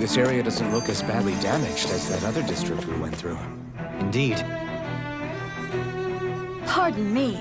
This area doesn't look as badly damaged as that other district we went through. Indeed. Pardon me.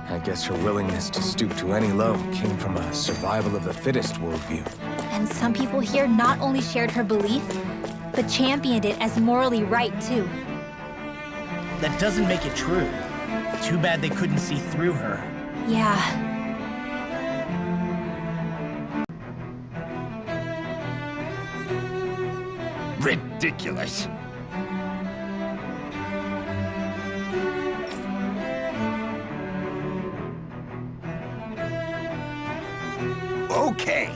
I guess her willingness to stoop to any low came from a survival of the fittest worldview. And some people here not only shared her belief, but championed it as morally right, too. That doesn't make it true. Too bad they couldn't see through her. Yeah. Ridiculous. Okay.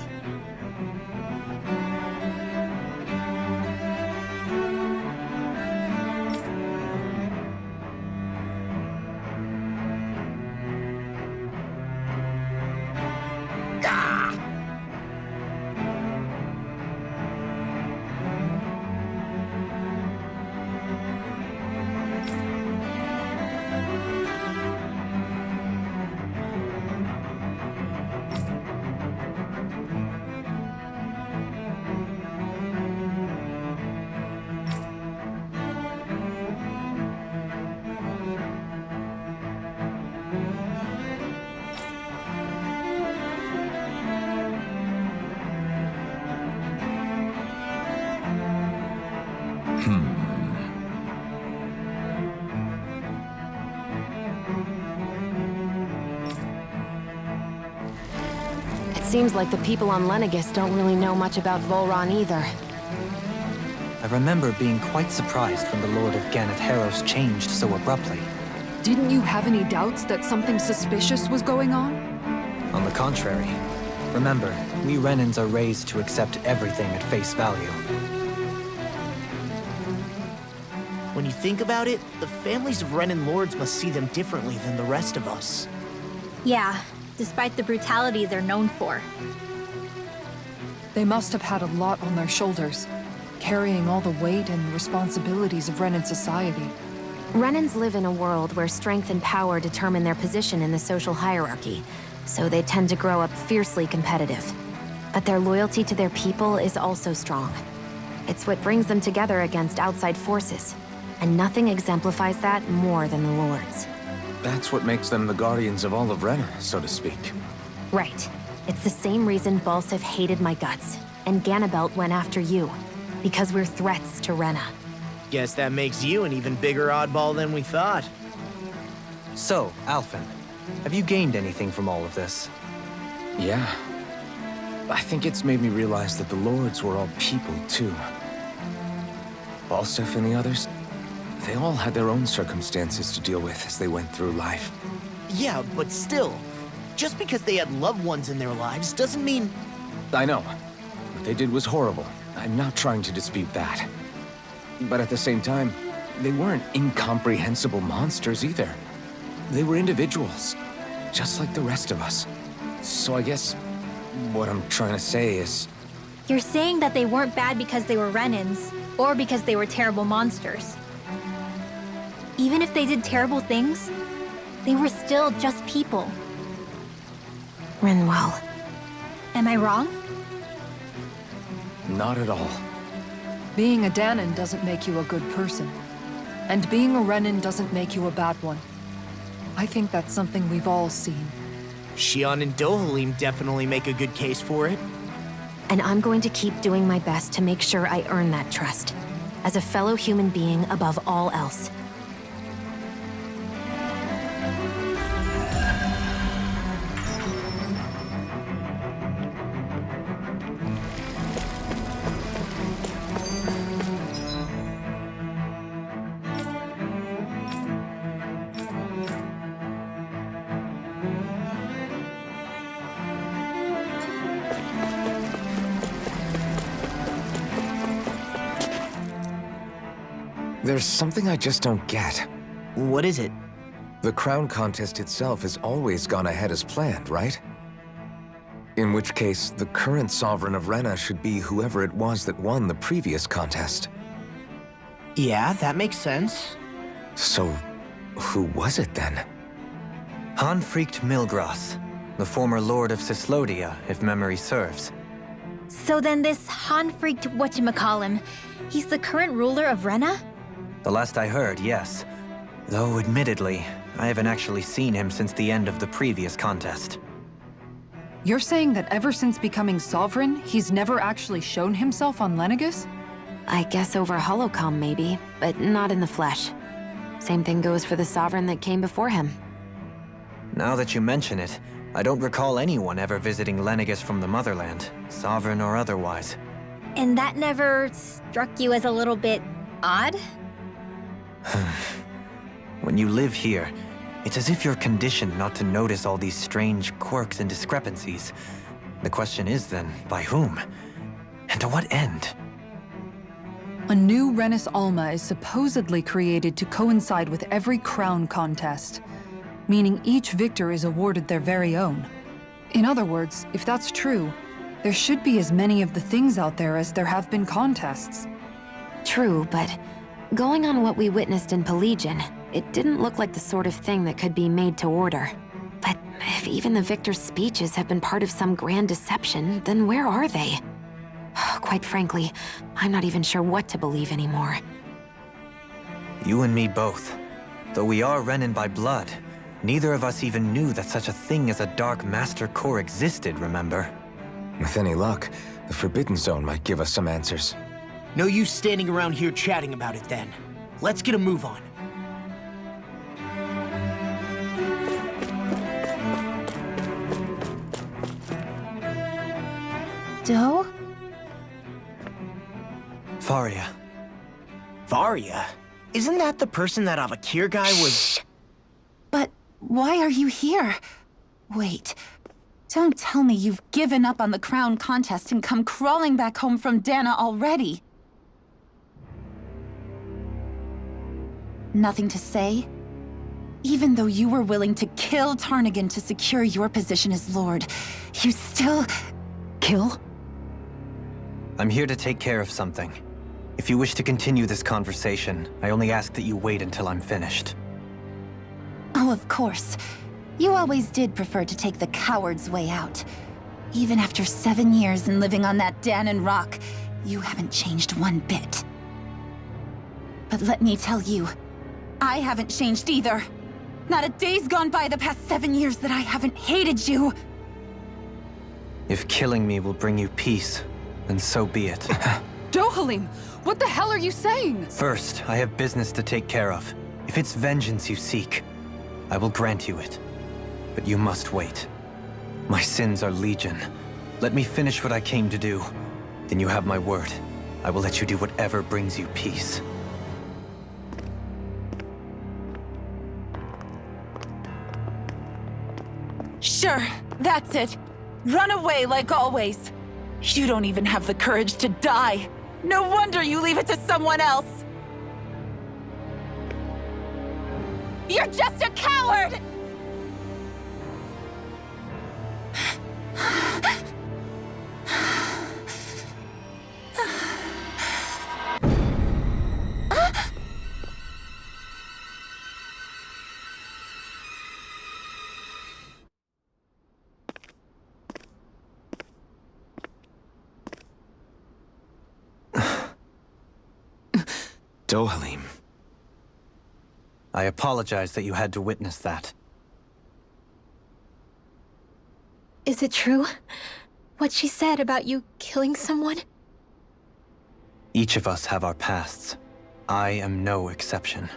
Seems like the people on Lenegis don't really know much about Volron either. I remember being quite surprised when the Lord of Ganeth Haros changed so abruptly. Didn't you have any doubts that something suspicious was going on? On the contrary. Remember, we Renans are raised to accept everything at face value. When you think about it, the families of Renan lords must see them differently than the rest of us. Yeah, despite the brutality they're known for. They must have had a lot on their shoulders, carrying all the weight and responsibilities of Renan society. Renans live in a world where strength and power determine their position in the social hierarchy, so they tend to grow up fiercely competitive. But their loyalty to their people is also strong. It's what brings them together against outside forces, and nothing exemplifies that more than the Lords. That's what makes them the guardians of all of Rena, so to speak. Right. It's the same reason Balsif hated my guts, and Ganabelt went after you. Because we're threats to Rena. Guess that makes you an even bigger oddball than we thought. So, Alphen, have you gained anything from all of this? Yeah. I think it's made me realize that the Lords were all people, too. Balsif and the others, they all had their own circumstances to deal with as they went through life. Yeah, but still, just because they had loved ones in their lives doesn't mean... I know. What they did was horrible. I'm not trying to dispute that. But at the same time, they weren't incomprehensible monsters either. They were individuals, just like the rest of us. So I guess what I'm trying to say is... You're saying that they weren't bad because they were Renans, or because they were terrible monsters. Even if they did terrible things, they were still just people. Rinwell. Am I wrong? Not at all. Being a Danon doesn't make you a good person. And being a Renan doesn't make you a bad one. I think that's something we've all seen. Shion and Dohalim definitely make a good case for it. And I'm going to keep doing my best to make sure I earn that trust. As a fellow human being above all else. There's something I just don't get. What is it? The crown contest itself has always gone ahead as planned, right? In which case, the current sovereign of Rena should be whoever it was that won the previous contest. Yeah, that makes sense. So, who was it then? Hanfrikt Milgras, the former lord of Cislodia, if memory serves. So then this Hanfrikt whatchamacallem, he's the current ruler of Rena? The last I heard, yes. Though, admittedly, I haven't actually seen him since the end of the previous contest. You're saying that ever since becoming sovereign, he's never actually shown himself on Lenegus? I guess over holocom maybe, but not in the flesh. Same thing goes for the sovereign that came before him. Now that you mention it, I don't recall anyone ever visiting Lenegus from the motherland, sovereign or otherwise. And that never struck you as a little bit odd? When you live here, it's as if you're conditioned not to notice all these strange quirks and discrepancies. The question is then, by whom? And to what end? A new Renis Alma is supposedly created to coincide with every crown contest, meaning each victor is awarded their very own. In other words, if that's true, there should be as many of the things out there as there have been contests. True, but going on what we witnessed in Pelagian, it didn't look like the sort of thing that could be made to order. But if even the victor's speeches have been part of some grand deception, then where are they? Quite frankly, I'm not even sure what to believe anymore. You and me both. Though we are Renin by blood, neither of us even knew that such a thing as a Dark Master Core existed, remember? With any luck, the Forbidden Zone might give us some answers. No use standing around here chatting about it then. Let's get a move on. Do? Faria. Varia? Isn't that the person that Avakir guy was... But why are you here? Wait. Don't tell me you've given up on the crown contest and come crawling back home from Dena already. Nothing to say? Even though you were willing to kill Tarnigan to secure your position as Lord, you still... kill? I'm here to take care of something. If you wish to continue this conversation, I only ask that you wait until I'm finished. Oh, of course. You always did prefer to take the coward's way out. Even after 7 years and living on that Danon rock, you haven't changed one bit. But let me tell you, I haven't changed either. Not a day's gone by the past 7 years that I haven't hated you. If killing me will bring you peace, then so be it. Dohalim, what the hell are you saying? First, I have business to take care of. If it's vengeance you seek, I will grant you it. But you must wait. My sins are legion. Let me finish what I came to do. Then you have my word. I will let you do whatever brings you peace. Sure, that's it. Run away like always. You don't even have the courage to die. No wonder you leave it to someone else. You're just a coward! Dohalim. I apologize that you had to witness that. Is it true? What she said about you killing someone? Each of us have our pasts. I am no exception.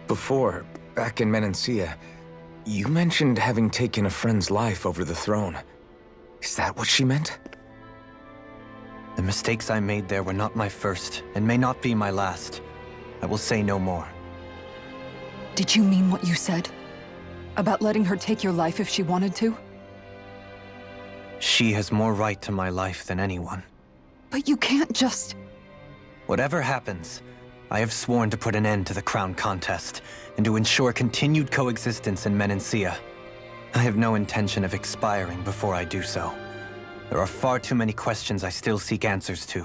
Before, back in Menancia, you mentioned having taken a friend's life over the throne. Is that what she meant? The mistakes I made there were not my first, and may not be my last. I will say no more. Did you mean what you said? About letting her take your life if she wanted to? She has more right to my life than anyone. But you can't just... Whatever happens, I have sworn to put an end to the crown contest, and to ensure continued coexistence in Menancia. I have no intention of expiring before I do so. There are far too many questions I still seek answers to.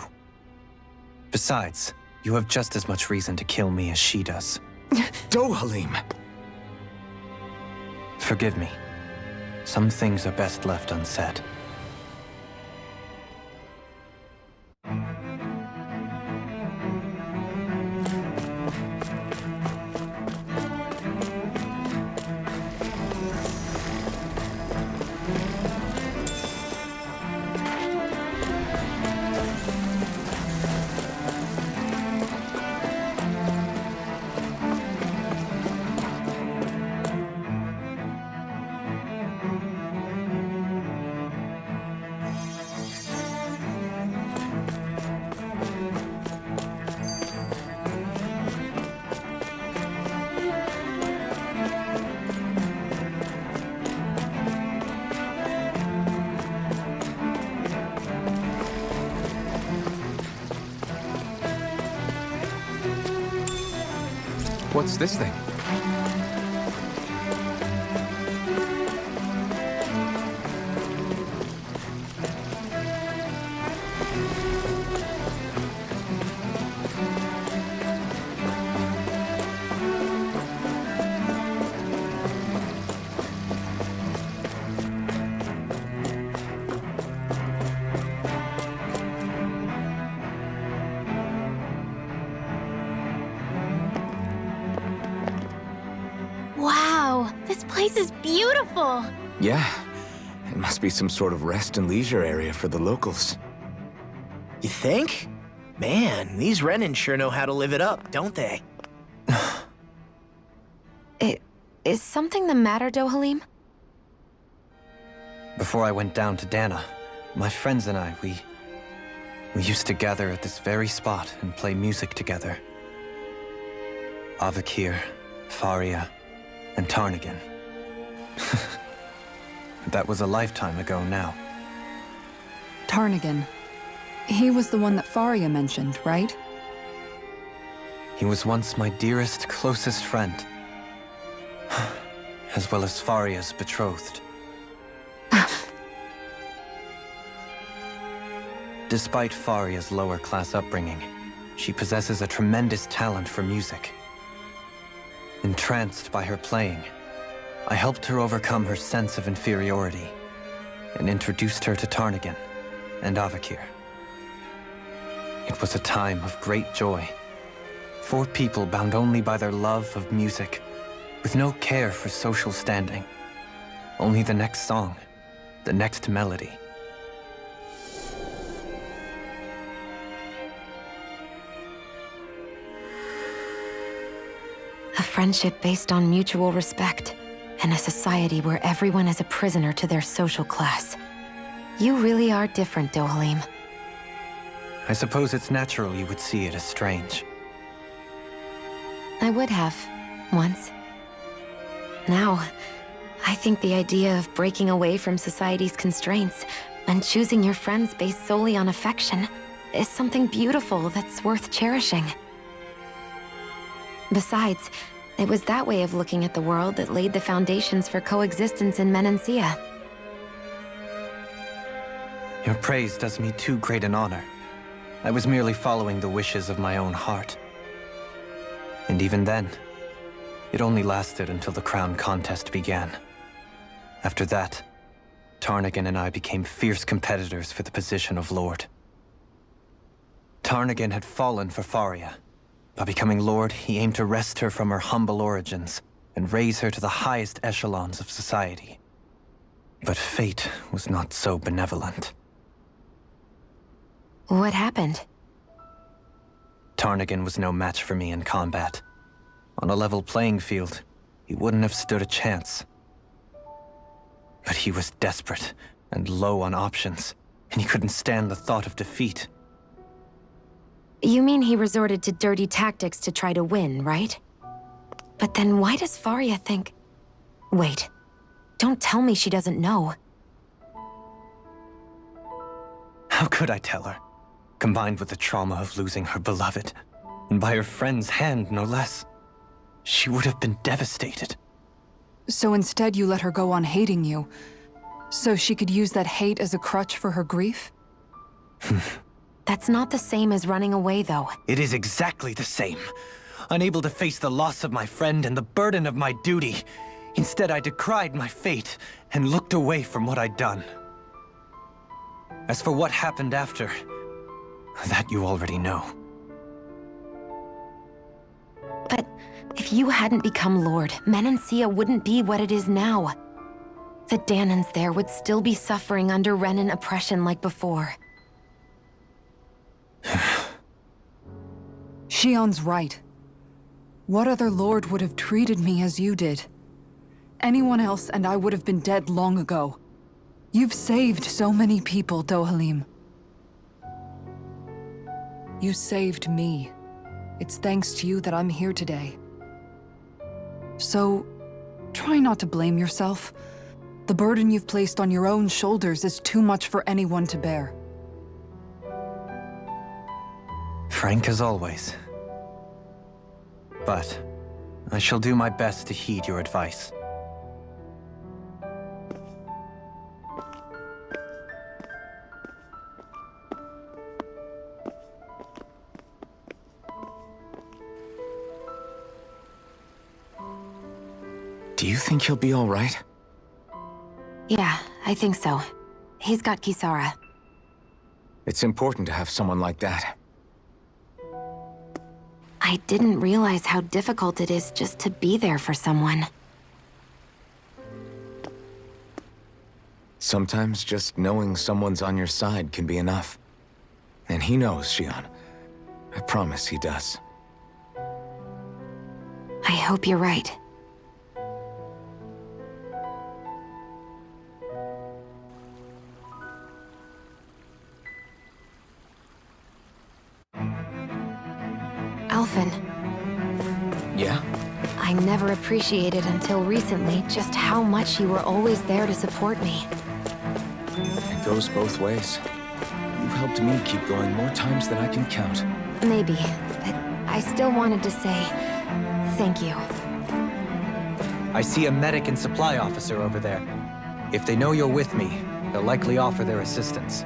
Besides, you have just as much reason to kill me as she does. Dohalim! Forgive me. Some things are best left unsaid. What's this thing? Wow, this place is beautiful! Yeah. It must be some sort of rest and leisure area for the locals. You think? Man, these Renan sure know how to live it up, don't they? Is something the matter, Dohalim? Before I went down to Dena, my friends and I, we used to gather at this very spot and play music together. Avakir, Faria, and Tarnigan. That was a lifetime ago now. Tarnigan. He was the one that Faria mentioned, right? He was once my dearest, closest friend. As well as Faria's betrothed. Despite Faria's lower-class upbringing, she possesses a tremendous talent for music. Entranced by her playing, I helped her overcome her sense of inferiority and introduced her to Tarnigan and Avakir. It was a time of great joy. 4 people bound only by their love of music, with no care for social standing. Only the next song, the next melody. A friendship based on mutual respect, and a society where everyone is a prisoner to their social class. You really are different, Dohalim. I suppose it's natural you would see it as strange. I would have, once. Now, I think the idea of breaking away from society's constraints and choosing your friends based solely on affection is something beautiful that's worth cherishing. Besides, it was that way of looking at the world that laid the foundations for coexistence in Menancia. Your praise does me too great an honor. I was merely following the wishes of my own heart. And even then, it only lasted until the crown contest began. After that, Tarnigan and I became fierce competitors for the position of Lord. Tarnigan had fallen for Faria. By becoming Lord, he aimed to wrest her from her humble origins and raise her to the highest echelons of society. But fate was not so benevolent. What happened? Tarnagan was no match for me in combat. On a level playing field, he wouldn't have stood a chance. But he was desperate and low on options, and he couldn't stand the thought of defeat. You mean he resorted to dirty tactics to try to win, right? But then why does Faria think... Wait. Don't tell me she doesn't know. How could I tell her? Combined with the trauma of losing her beloved, and by her friend's hand, no less, she would have been devastated. So instead you let her go on hating you, so she could use that hate as a crutch for her grief? That's not the same as running away, though. It is exactly the same. Unable to face the loss of my friend and the burden of my duty, instead I decried my fate and looked away from what I'd done. As for what happened after, that you already know. But if you hadn't become Lord, Menancia wouldn't be what it is now. The Danans there would still be suffering under Renan oppression like before. Shion's right. What other lord would have treated me as you did? Anyone else and I would have been dead long ago. You've saved so many people, Dohalim. You saved me. It's thanks to you that I'm here today. So, try not to blame yourself. The burden you've placed on your own shoulders is too much for anyone to bear. Frank as always. But I shall do my best to heed your advice. Do you think he'll be all right? Yeah, I think so. He's got Kisara. It's important to have someone like that. I didn't realize how difficult it is just to be there for someone. Sometimes just knowing someone's on your side can be enough. And he knows, Shion. I promise he does. I hope you're right. Alphen. Yeah? I never appreciated until recently just how much you were always there to support me. It goes both ways. You've helped me keep going more times than I can count. Maybe, but I still wanted to say thank you. I see a medic and supply officer over there. If they know you're with me, they'll likely offer their assistance.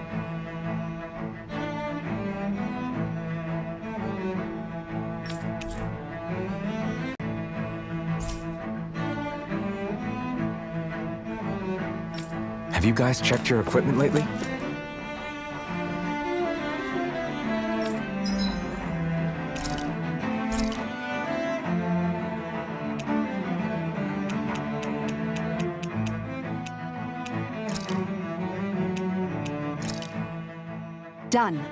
Have you guys checked your equipment lately? Done.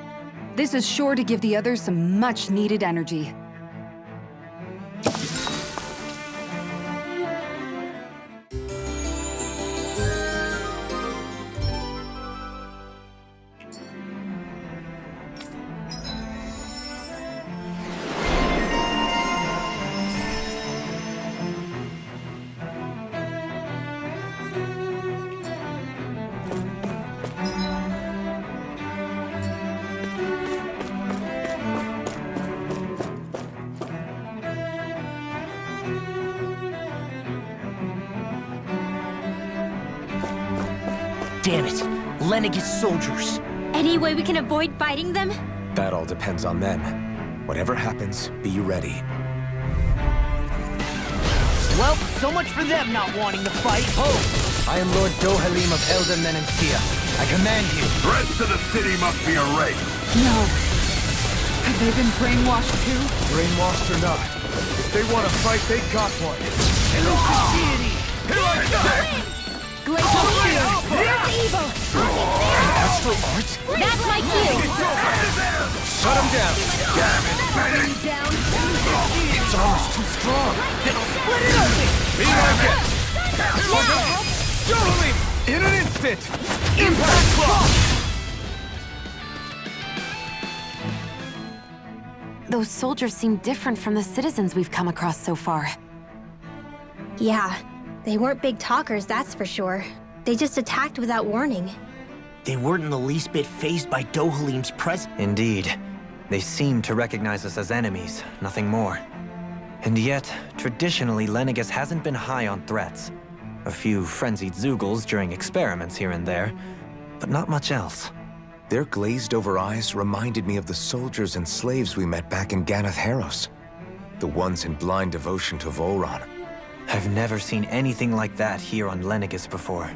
This is sure to give the others some much-needed energy. Damn it! Lenniget's soldiers! Any way we can avoid fighting them? That all depends on them. Whatever happens, be ready. Well, so much for them not wanting to fight. Oh! I am Lord Dohalim of Elder Menancia. I command you. The rest of the city must be erased. No. Have they been brainwashed too? Brainwashed or not, If they want to fight, they got one. Elusive deity! Here I come! Glacial shield! Here's evil! Astral art? That's my cue! Shut him down! Damn it, Rene! Its armor's too strong! Split it open! Be like it! Totally! In an instant! Impact block! Those soldiers seem different from the citizens we've come across so far. Yeah, they weren't big talkers, that's for sure. They just attacked without warning. They weren't in the least bit fazed by Dohalim's presence. Indeed. They seem to recognize us as enemies, nothing more. And yet, traditionally, Lenegis hasn't been high on threats. A few frenzied Zeugles during experiments here and there, but not much else. Their glazed-over eyes reminded me of the soldiers and slaves we met back in Ganath Haros. The ones in blind devotion to Volron. I've never seen anything like that here on Lenegis before.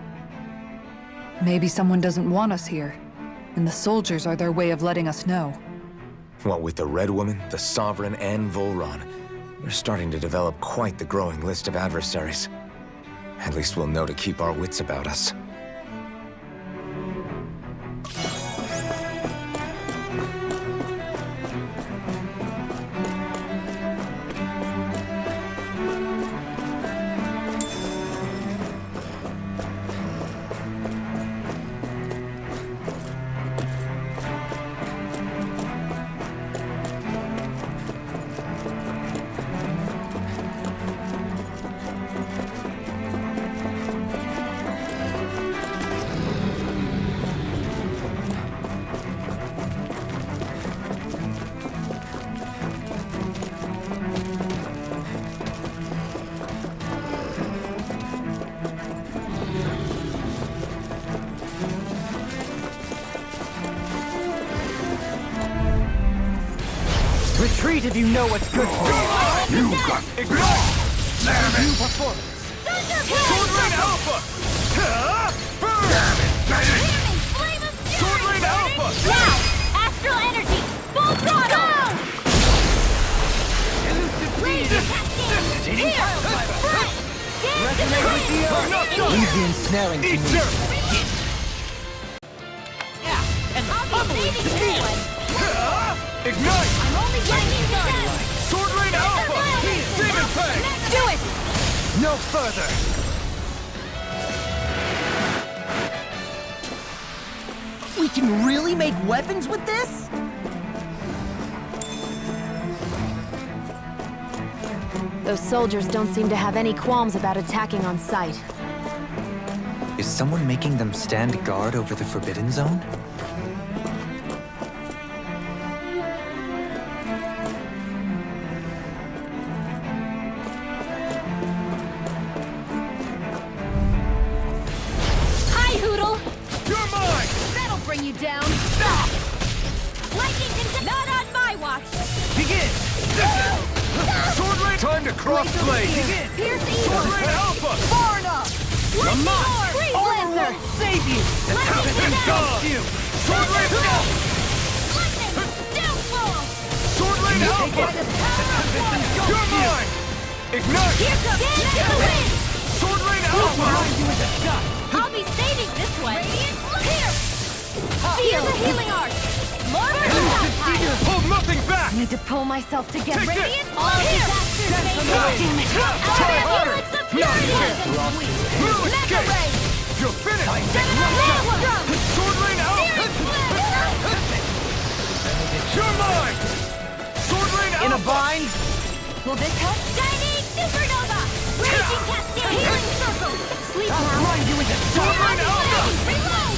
Maybe someone doesn't want us here, and the soldiers are their way of letting us know. What with the Red Woman, the Sovereign, and Volron, we're starting to develop quite the growing list of adversaries. At least we'll know to keep our wits about us. Retreat if you know what's good for you. You got ignore! Damn it! New performance. Sword Rain Alpha! Damn it, Rene! Sword Rain Alpha! Now! Astral energy! Full throttle! Resonate with the earth. Leave the ensnaring to me. Ignite! I'm only getting started! Sword Rain Alpha! Demon Fang! Do it! No further. We can really make weapons with this? Those soldiers don't seem to have any qualms about attacking on sight. Is someone making them stand guard over the Forbidden Zone? You down. Stop! Lightning can not on my watch. Begin! Sword Rain! Time to cross blade! Begin! Pierce evil. Sword Rain Alpha! Far enough. Lightning orb. Freeze lancer. Save you! Lightning God! you. Sword Rain Alpha! Lightning downfall. Sword Rain Alpha! You're mine! Ignite! Here comes the wind. Sword Rain Alpha! I'll be saving this one. Here. Feel the healing arc. More Hold nothing back! I need to pull myself together. Take this! Radiant all disasters may Damn it. Try harder! Not Blue escape! ray. You're finished! Sword Rain Alpha! You're mine! Sword Rain Alpha! In a bind? Will this help? Shining supernova. Raging cascade. Healing circle. Sleep now. Run you into Sword Rain Alpha! Reload.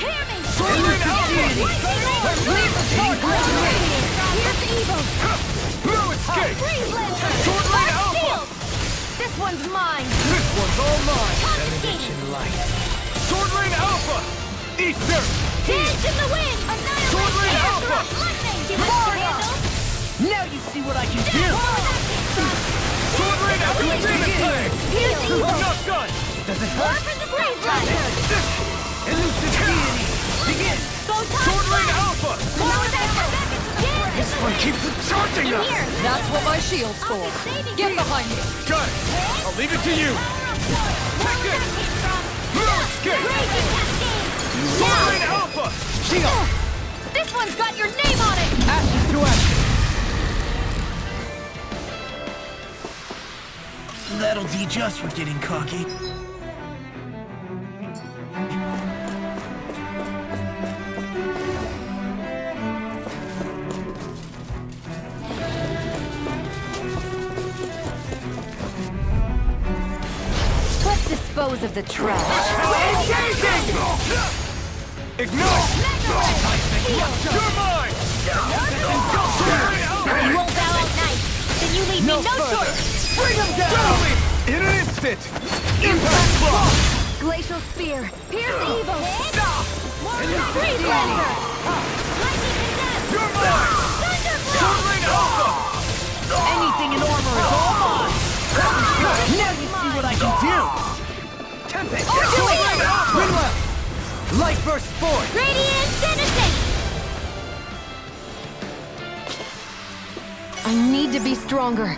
Hear me. Sword Rain Alpha! Leave the sword. Here's evil. Blue escape! Freeze lancer. Sword Rain Alpha! Shield. This one's mine. This one's all mine! Confiscated. Sword Rain Alpha! Eat dirt! Dance in the wind. Sword Rain Annihilate. Alpha! Lightning. Give us a handle. Now you see what I can do! Sword Rain Alpha! Demon Fang! Here's evil. I'm not done! Does it War hurt? for the blaze lancer. Elusive deity. Begin. Photon Sword Rain blast. Alpha! Dance in the one keeps charging In us! here! That's what my shield's for. Get behind me. Good! I'll leave it to you! Take it! Escape! Line Alpha! Shield! This one's got your name on it! Ashes to ashes! That'll teach us for getting cocky. Let's dispose of the trash. Engaging! Ignite! You're mine! You won't bow out nice. Then you leave me no choice. Bring him down! In an instant! Impact block! Glacial spear. Pierce evil. Freeze laser. You're mine! Covering Alpha! Anything in armor is all mine! Now you see what I can do! Tempest! Covering Alpha! Wind well! Light burst forth! Radiant Insanity. I need to be stronger.